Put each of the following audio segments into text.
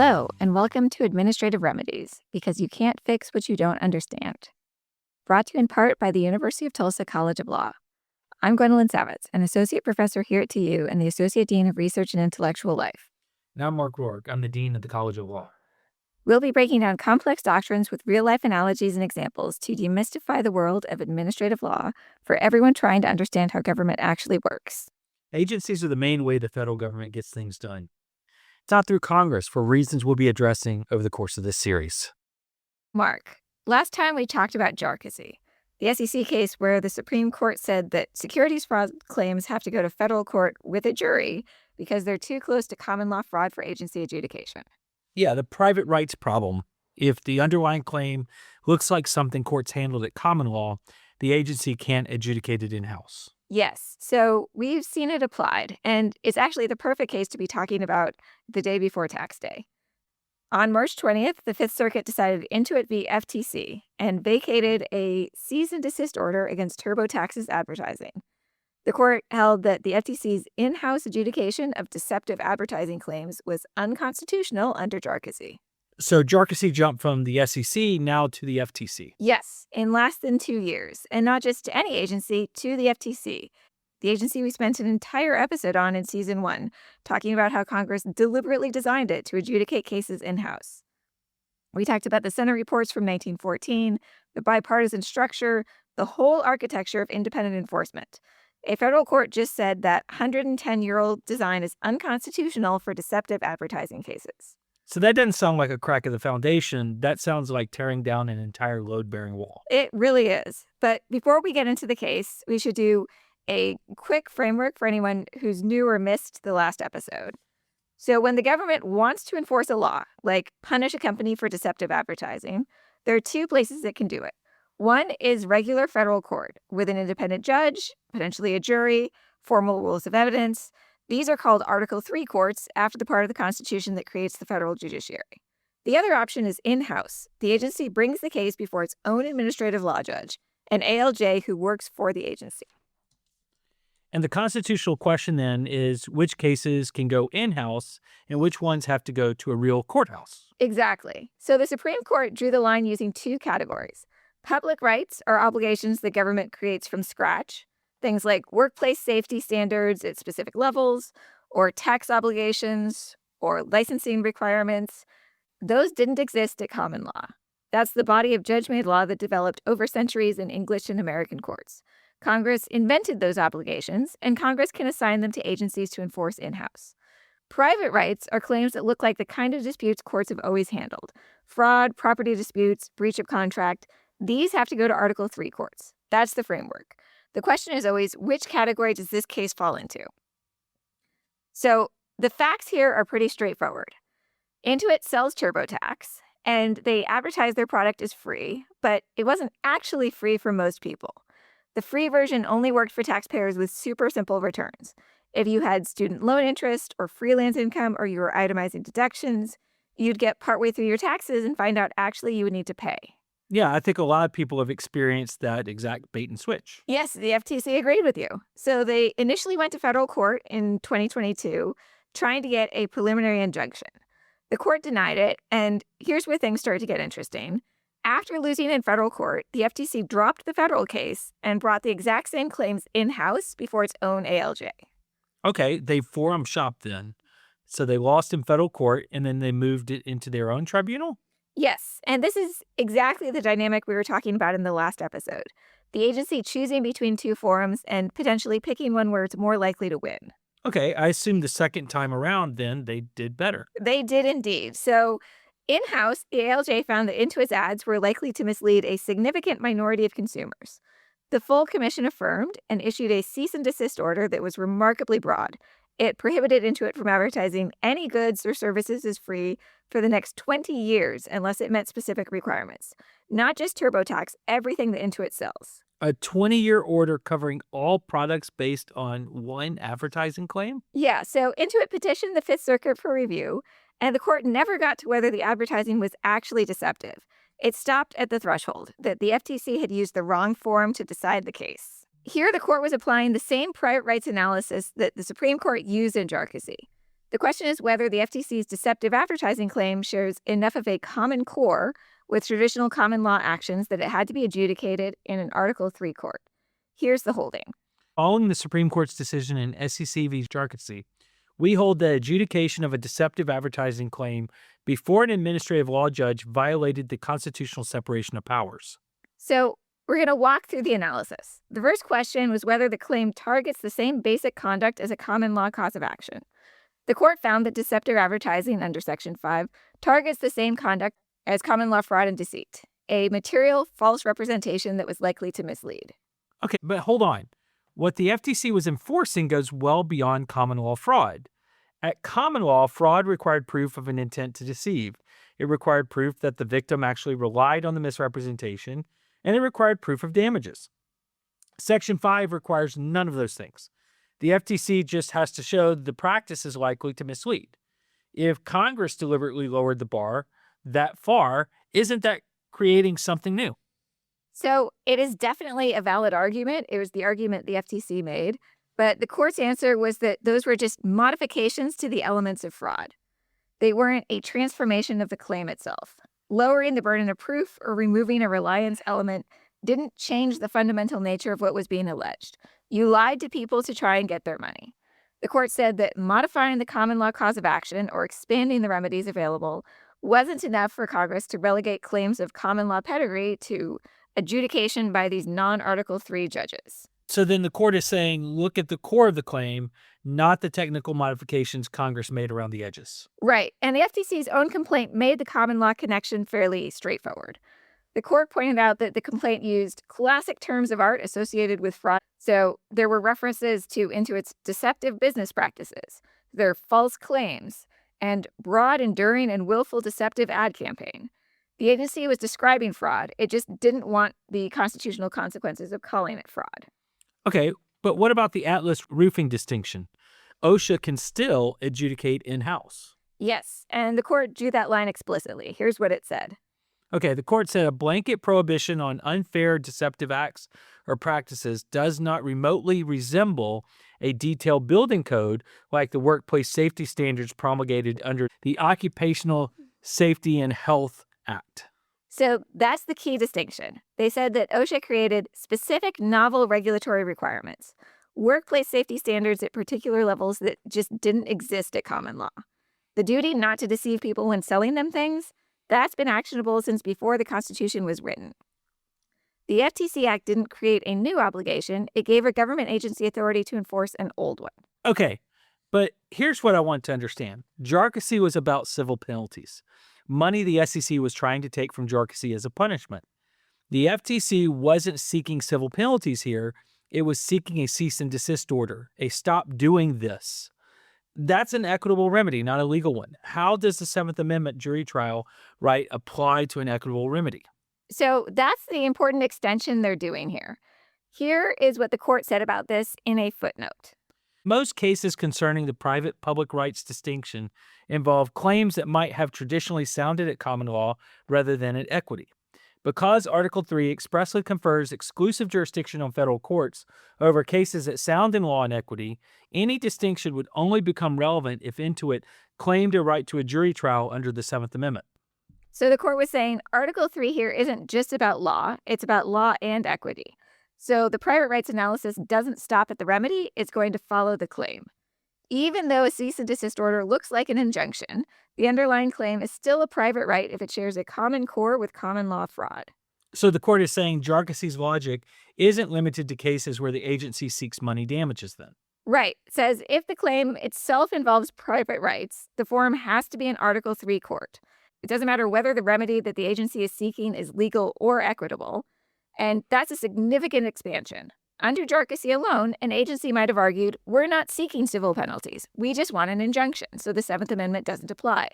Hello, and welcome to Administrative Remedies, because you can't fix what you don't understand. Brought to you in part by the University of Tulsa College of Law. I'm Gwendolyn Savitz, an associate professor here at TU and the associate dean of research and intellectual life. And I'm Mark Rourke. I'm the dean of the College of Law. We'll be breaking down complex doctrines with real-life analogies and examples to demystify the world of administrative law for everyone trying to understand how government actually works. Agencies are the main way the federal government gets things done. It's not through Congress, for reasons we'll be addressing over the course of this series. Mark, last time we talked about Jarkesy, the SEC case where the Supreme Court said that securities fraud claims have to go to federal court with a jury because they're too close to common law fraud for agency adjudication. Yeah, the private rights problem. If the underlying claim looks like something courts handled at common law, the agency can't adjudicate it in-house. Yes, so we've seen it applied, and it's actually the perfect case to be talking about the day before tax day. On March 20th, the Fifth Circuit decided Intuit v. FTC and vacated a cease-and-desist order against TurboTax's advertising. The court held that the FTC's in-house adjudication of deceptive advertising claims was unconstitutional under Jarkesy. So Jarkesy jumped from the SEC now to the FTC. Yes, in less than 2 years, and not just to any agency, to the FTC. The agency we spent an entire episode on in Season 1, talking about how Congress deliberately designed it to adjudicate cases in-house. We talked about the Senate reports from 1914, the bipartisan structure, the whole architecture of independent enforcement. A federal court just said that 110-year-old design is unconstitutional for deceptive advertising cases. So that doesn't sound like a crack of the foundation. That sounds like tearing down an entire load-bearing wall. It really is. But before we get into the case, we should do a quick framework for anyone who's new or missed the last episode. So when the government wants to enforce a law, like punish a company for deceptive advertising, there are two places it can do it. One is regular federal court with an independent judge, potentially a jury, formal rules of evidence. These are called Article III courts after the part of the Constitution that creates the federal judiciary. The other option is in-house. The agency brings the case before its own administrative law judge, an ALJ who works for the agency. And the constitutional question then is which cases can go in-house and which ones have to go to a real courthouse? Exactly. So the Supreme Court drew the line using two categories. Public rights are obligations the government creates from scratch, things like workplace safety standards at specific levels, or tax obligations, or licensing requirements. Those didn't exist at common law. That's the body of judge-made law that developed over centuries in English and American courts. Congress invented those obligations, and Congress can assign them to agencies to enforce in-house. Private rights are claims that look like the kind of disputes courts have always handled. Fraud, property disputes, breach of contract. These have to go to Article III courts. That's the framework. The question is always, which category does this case fall into? So the facts here are pretty straightforward. Intuit sells TurboTax, and they advertise their product as free, but it wasn't actually free for most people. The free version only worked for taxpayers with super simple returns. If you had student loan interest or freelance income or you were itemizing deductions, you'd get partway through your taxes and find out actually you would need to pay. Yeah, I think a lot of people have experienced that exact bait and switch. Yes, the FTC agreed with you. So they initially went to federal court in 2022 trying to get a preliminary injunction. The court denied it, and here's where things started to get interesting. After losing in federal court, the FTC dropped the federal case and brought the exact same claims in-house before its own ALJ. Okay, they forum shopped then. So they lost in federal court, and then they moved it into their own tribunal? Yes, and this is exactly the dynamic we were talking about in the last episode. The agency choosing between two forums and potentially picking one where it's more likely to win. Okay, I assume the second time around then they did better. They did indeed. So in-house, the ALJ found that Intuit's ads were likely to mislead a significant minority of consumers. The full commission affirmed and issued a cease-and-desist order that was remarkably broad. It prohibited Intuit from advertising any goods or services as free for the next 20 years unless it met specific requirements. Not just TurboTax, everything that Intuit sells. A 20-year order covering all products based on one advertising claim? Yeah, so Intuit petitioned the Fifth Circuit for review, and the court never got to whether the advertising was actually deceptive. It stopped at the threshold that the FTC had used the wrong forum to decide the case. Here, the court was applying the same private rights analysis that the Supreme Court used in Jarkesy. The question is whether the FTC's deceptive advertising claim shares enough of a common core with traditional common law actions that it had to be adjudicated in an Article 3 court. Here's the holding. Following the Supreme Court's decision in SEC v. Jarkesy, we hold that adjudication of a deceptive advertising claim before an administrative law judge violated the constitutional separation of powers. So, we're going to walk through the analysis. The first question was whether the claim targets the same basic conduct as a common law cause of action. The court found that deceptive advertising under Section 5 targets the same conduct as common law fraud and deceit, a material false representation that was likely to mislead. Okay, but hold on. What the FTC was enforcing goes well beyond common law fraud. At common law, fraud required proof of an intent to deceive. It required proof that the victim actually relied on the misrepresentation, and it required proof of damages. Section 5 requires none of those things. The FTC just has to show the practice is likely to mislead. If Congress deliberately lowered the bar that far, isn't that creating something new? So it is definitely a valid argument. It was the argument the FTC made. But the court's answer was that those were just modifications to the elements of fraud. They weren't a transformation of the claim itself. Lowering the burden of proof or removing a reliance element didn't change the fundamental nature of what was being alleged. You lied to people to try and get their money. The court said that modifying the common law cause of action or expanding the remedies available wasn't enough for Congress to relegate claims of common law pedigree to adjudication by these non-Article 3 judges. So then the court is saying, look at the core of the claim, not the technical modifications Congress made around the edges. Right, and the FTC's own complaint made the common law connection fairly straightforward. The court pointed out that the complaint used classic terms of art associated with fraud. So there were references to Intuit's deceptive business practices, their false claims, and broad, enduring, and willful deceptive ad campaign. The agency was describing fraud. It just didn't want the constitutional consequences of calling it fraud. Okay, but what about the Atlas roofing distinction? OSHA can still adjudicate in-house. Yes, and the court drew that line explicitly. Here's what it said. Okay, the court said a blanket prohibition on unfair deceptive acts or practices does not remotely resemble a detailed building code like the workplace safety standards promulgated under the Occupational Safety and Health Act. So that's the key distinction. They said that OSHA created specific novel regulatory requirements, workplace safety standards at particular levels that just didn't exist at common law. The duty not to deceive people when selling them things, that's been actionable since before the Constitution was written. The FTC Act didn't create a new obligation. It gave a government agency authority to enforce an old one. Okay, but here's what I want to understand. Jarkesy was about civil penalties. Money the SEC was trying to take from Jarkesy as a punishment. The FTC wasn't seeking civil penalties here. It was seeking a cease-and-desist order, a stop doing this. That's an equitable remedy, not a legal one. How does the Seventh Amendment jury trial right apply to an equitable remedy? So that's the important extension they're doing here. Here is what the court said about this in a footnote. Most cases concerning the private-public rights distinction involve claims that might have traditionally sounded at common law rather than at equity. Because Article 3 expressly confers exclusive jurisdiction on federal courts over cases that sound in law and equity, any distinction would only become relevant if Intuit claimed a right to a jury trial under the Seventh Amendment. So the court was saying Article 3 here isn't just about law, it's about law and equity. So the private rights analysis doesn't stop at the remedy, it's going to follow the claim. Even though a cease and desist order looks like an injunction, the underlying claim is still a private right if it shares a common core with common law fraud. So the court is saying Jarkesy's logic isn't limited to cases where the agency seeks money damages then. Right. It says if the claim itself involves private rights, the forum has to be an Article 3 court. It doesn't matter whether the remedy that the agency is seeking is legal or equitable. And that's a significant expansion. Under Jarkesy alone, an agency might have argued, we're not seeking civil penalties. We just want an injunction, so the Seventh Amendment doesn't apply.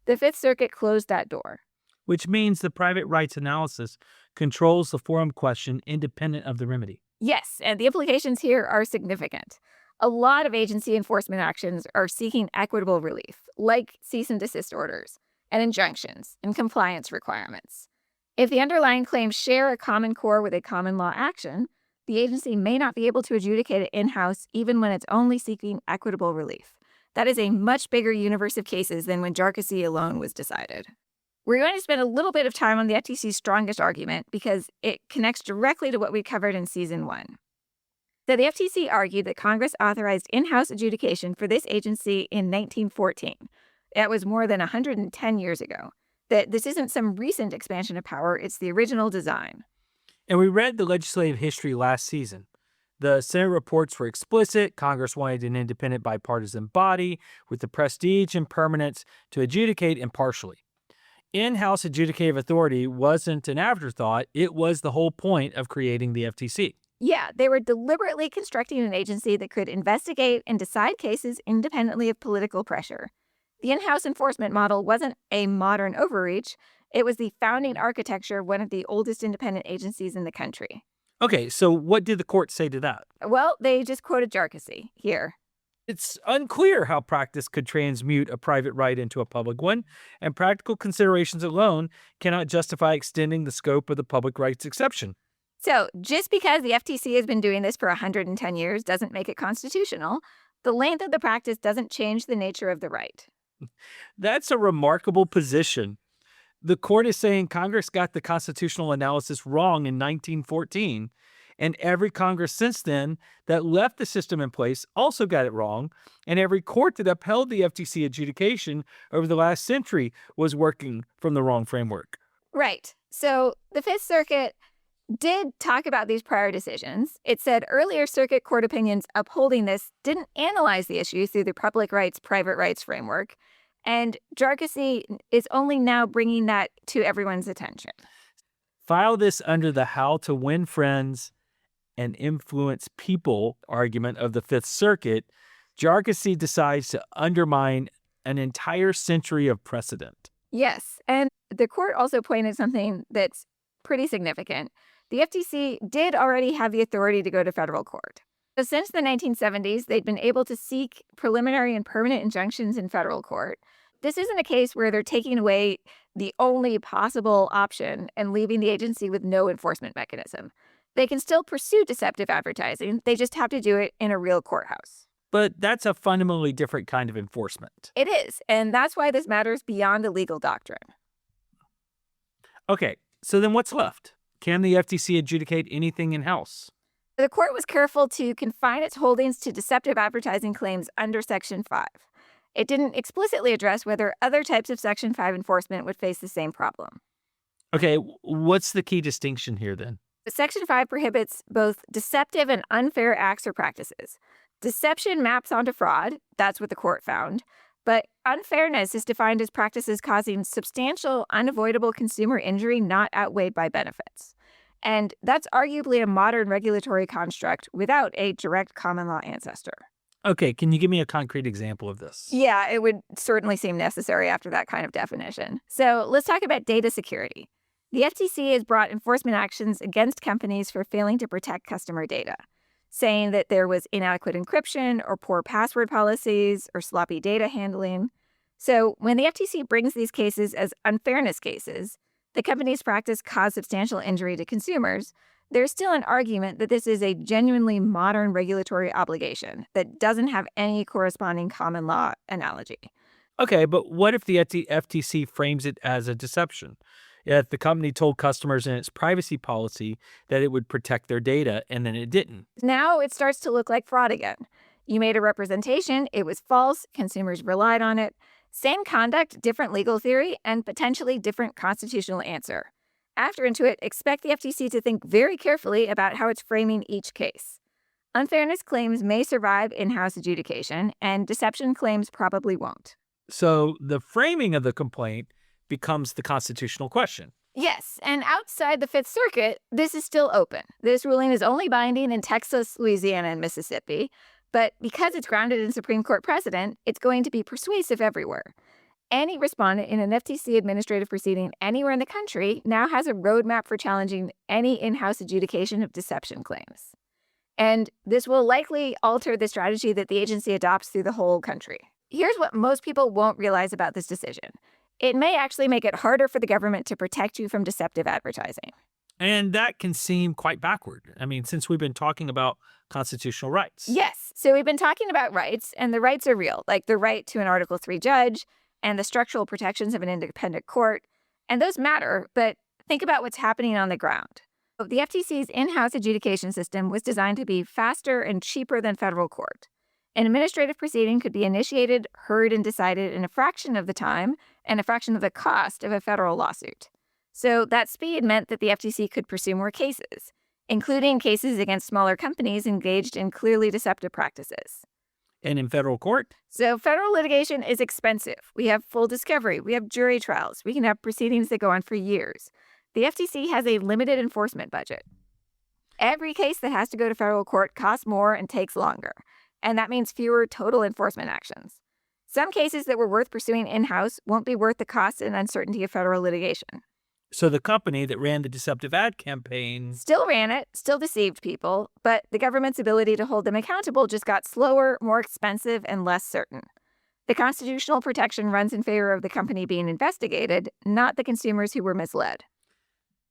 The Fifth Circuit closed that door. Which means the private rights analysis controls the forum question independent of the remedy. Yes, and the implications here are significant. A lot of agency enforcement actions are seeking equitable relief, like cease and desist orders, and injunctions, and compliance requirements. If the underlying claims share a common core with a common law action, the agency may not be able to adjudicate it in-house even when it's only seeking equitable relief. That is a much bigger universe of cases than when Jarkesy alone was decided. We're going to spend a little bit of time on the FTC's strongest argument because it connects directly to what we covered in Season 1. So the FTC argued that Congress authorized in-house adjudication for this agency in 1914. That was more than 110 years ago. That this isn't some recent expansion of power, it's the original design. And we read the legislative history last season. The Senate reports were explicit. Congress wanted an independent bipartisan body with the prestige and permanence to adjudicate impartially. In-house adjudicative authority wasn't an afterthought. It was the whole point of creating the FTC. Yeah, they were deliberately constructing an agency that could investigate and decide cases independently of political pressure. The in-house enforcement model wasn't a modern overreach. It was the founding architecture of one of the oldest independent agencies in the country. Okay, so what did the court say to that? Well, they just quoted Jarkesy here. It's unclear how practice could transmute a private right into a public one, and practical considerations alone cannot justify extending the scope of the public rights exception. So, just because the FTC has been doing this for 110 years doesn't make it constitutional. The length of the practice doesn't change the nature of the right. That's a remarkable position. The court is saying Congress got the constitutional analysis wrong in 1914, and every Congress since then that left the system in place also got it wrong, and every court that upheld the FTC adjudication over the last century was working from the wrong framework. Right. So, the Fifth Circuit did talk about these prior decisions. It said earlier circuit court opinions upholding this didn't analyze the issue through the public rights, private rights framework. And Jarkesy is only now bringing that to everyone's attention. File this under the how to win friends and influence people argument of the Fifth Circuit. Jarkesy decides to undermine an entire century of precedent. Yes. And the court also pointed something that's pretty significant. The FTC did already have the authority to go to federal court. So since the 1970s, they'd been able to seek preliminary and permanent injunctions in federal court. This isn't a case where they're taking away the only possible option and leaving the agency with no enforcement mechanism. They can still pursue deceptive advertising. They just have to do it in a real courthouse. But that's a fundamentally different kind of enforcement. It is, and that's why this matters beyond a legal doctrine. Okay, so then what's left? Can the FTC adjudicate anything in-house? The court was careful to confine its holdings to deceptive advertising claims under Section 5. It didn't explicitly address whether other types of Section 5 enforcement would face the same problem. Okay, what's the key distinction here then? Section 5 prohibits both deceptive and unfair acts or practices. Deception maps onto fraud, that's what the court found, but unfairness is defined as practices causing substantial, unavoidable consumer injury not outweighed by benefits. And that's arguably a modern regulatory construct without a direct common law ancestor. Okay, can you give me a concrete example of this? Yeah, it would certainly seem necessary after that kind of definition. So let's talk about data security. The FTC has brought enforcement actions against companies for failing to protect customer data, saying that there was inadequate encryption or poor password policies or sloppy data handling. So when the FTC brings these cases as unfairness cases, the company's practice caused substantial injury to consumers, there's still an argument that this is a genuinely modern regulatory obligation that doesn't have any corresponding common law analogy. Okay, but what if the FTC frames it as a deception? If the company told customers in its privacy policy that it would protect their data and then it didn't? Now it starts to look like fraud again. You made a representation, it was false, consumers relied on it. Same conduct, different legal theory, and potentially different constitutional answer. After Intuit, expect the FTC to think very carefully about how it's framing each case. Unfairness claims may survive in-house adjudication, and deception claims probably won't. So the framing of the complaint becomes the constitutional question. Yes, and outside the Fifth Circuit, this is still open. This ruling is only binding in Texas, Louisiana, and Mississippi. But because it's grounded in Supreme Court precedent, it's going to be persuasive everywhere. Any respondent in an FTC administrative proceeding anywhere in the country now has a roadmap for challenging any in-house adjudication of deception claims. And this will likely alter the strategy that the agency adopts through the whole country. Here's what most people won't realize about this decision. It may actually make it harder for the government to protect you from deceptive advertising. And that can seem quite backward. I mean, since we've been talking about constitutional rights. Yes. So we've been talking about rights, and the rights are real, like the right to an Article 3 judge and the structural protections of an independent court. And those matter, but think about what's happening on the ground. The FTC's in house adjudication system was designed to be faster and cheaper than federal court. An administrative proceeding could be initiated, heard, and decided in a fraction of the time and a fraction of the cost of a federal lawsuit. So that speed meant that the FTC could pursue more cases, including cases against smaller companies engaged in clearly deceptive practices. And in federal court? So federal litigation is expensive. We have full discovery. We have jury trials. We can have proceedings that go on for years. The FTC has a limited enforcement budget. Every case that has to go to federal court costs more and takes longer. And that means fewer total enforcement actions. Some cases that were worth pursuing in-house won't be worth the cost and uncertainty of federal litigation. So the company that ran the deceptive ad campaign Still ran it, still deceived people, but the government's ability to hold them accountable just got slower, more expensive, and less certain. The constitutional protection runs in favor of the company being investigated, not the consumers who were misled.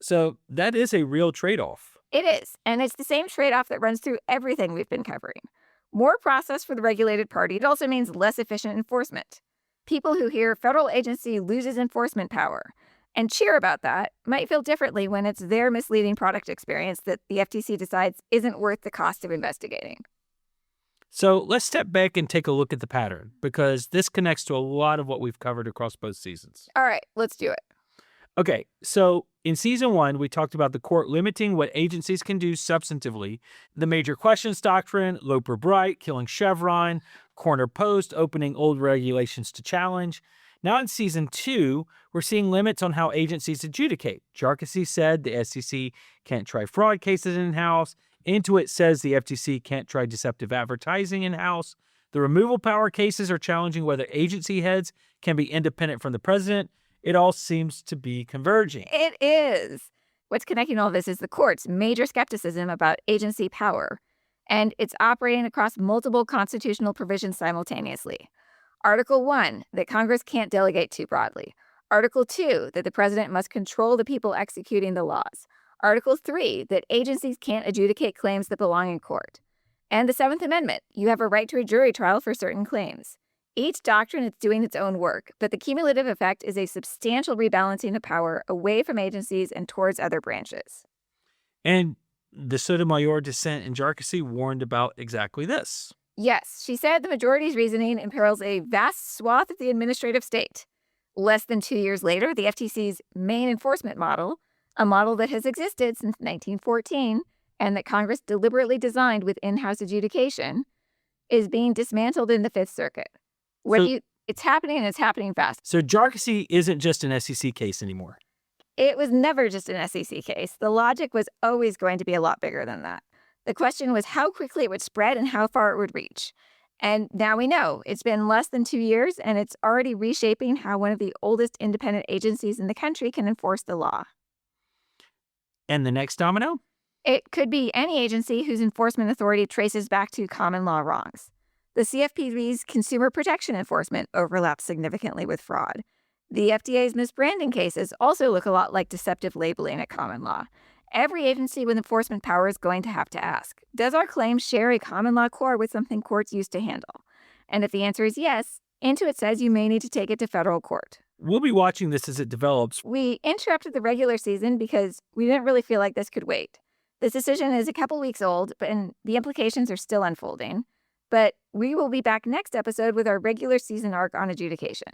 So that is a real trade-off. It is, and it's the same trade-off that runs through everything we've been covering. More process for the regulated party, it also means less efficient enforcement. People who hear federal agency loses enforcement power and cheer about that might feel differently when it's their misleading product experience that the FTC decides isn't worth the cost of investigating. So let's step back and take a look at the pattern, because this connects to a lot of what we've covered across both seasons. All right, let's do it. Okay, so in season 1, we talked about the court limiting what agencies can do substantively, the major questions doctrine, Loper Bright, killing Chevron, corner post, opening old regulations to challenge. Now in season 2, we're seeing limits on how agencies adjudicate. Jarkesy said the SEC can't try fraud cases in-house. Intuit says the FTC can't try deceptive advertising in-house. The removal power cases are challenging whether agency heads can be independent from the president. It all seems to be converging. It is. What's connecting all this is the court's major skepticism about agency power, and it's operating across multiple constitutional provisions simultaneously. Article 1, that Congress can't delegate too broadly. Article 2, that the president must control the people executing the laws. Article 3, that agencies can't adjudicate claims that belong in court. And the 7th Amendment, you have a right to a jury trial for certain claims. Each doctrine is doing its own work, but the cumulative effect is a substantial rebalancing of power away from agencies and towards other branches. And the Sotomayor dissent in Jarkesy warned about exactly this. Yes, she said the majority's reasoning imperils a vast swath of the administrative state. Less than 2 years later, the FTC's main enforcement model, a model that has existed since 1914 and that Congress deliberately designed with in-house adjudication, is being dismantled in the Fifth Circuit. It's happening, and it's happening fast. So Jarkesy isn't just an SEC case anymore. It was never just an SEC case. The logic was always going to be a lot bigger than that. The question was how quickly it would spread and how far it would reach. And now we know. It's been less than 2 years, and it's already reshaping how one of the oldest independent agencies in the country can enforce the law. And the next domino? It could be any agency whose enforcement authority traces back to common law wrongs. The CFPB's consumer protection enforcement overlaps significantly with fraud. The FDA's misbranding cases also look a lot like deceptive labeling at common law. Every agency with enforcement power is going to have to ask, does our claim share a common law core with something courts used to handle? And if the answer is yes, Intuit says you may need to take it to federal court. We'll be watching this as it develops. We interrupted the regular season because we didn't really feel like this could wait. This decision is a couple weeks old, and the implications are still unfolding. But we will be back next episode with our regular season arc on adjudication.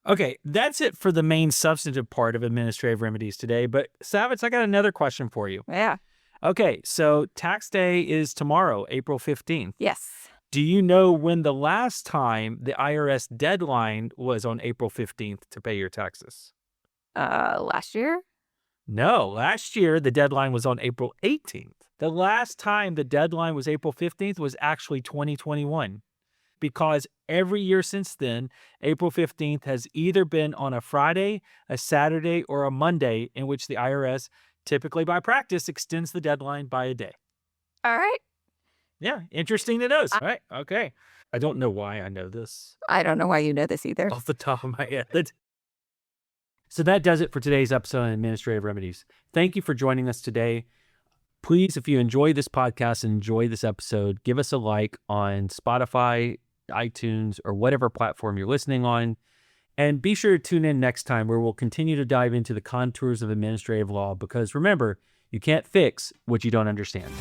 Okay, that's it for the main substantive part of administrative remedies today. But Savitz, I got another question for you. Yeah. Okay, so tax day is tomorrow, April 15th. Yes. Do you know when the last time the IRS deadline was on April 15th to pay your taxes? Last year? No, last year the deadline was on April 18th. The last time the deadline was April 15th was actually 2021, because every year since then, April 15th has either been on a Friday, a Saturday, or a Monday, in which the IRS, typically by practice, extends the deadline by a day. All right. Yeah, interesting to know. All right, okay. I don't know why I know this I don't know why you know this either. off the top of my head. So that does it for today's episode on administrative remedies. Thank you for joining us today. Please, if you enjoy this podcast and enjoy this episode, give us a like on Spotify, iTunes, or whatever platform you're listening on. And be sure to tune in next time where we'll continue to dive into the contours of administrative law because remember, you can't fix what you don't understand.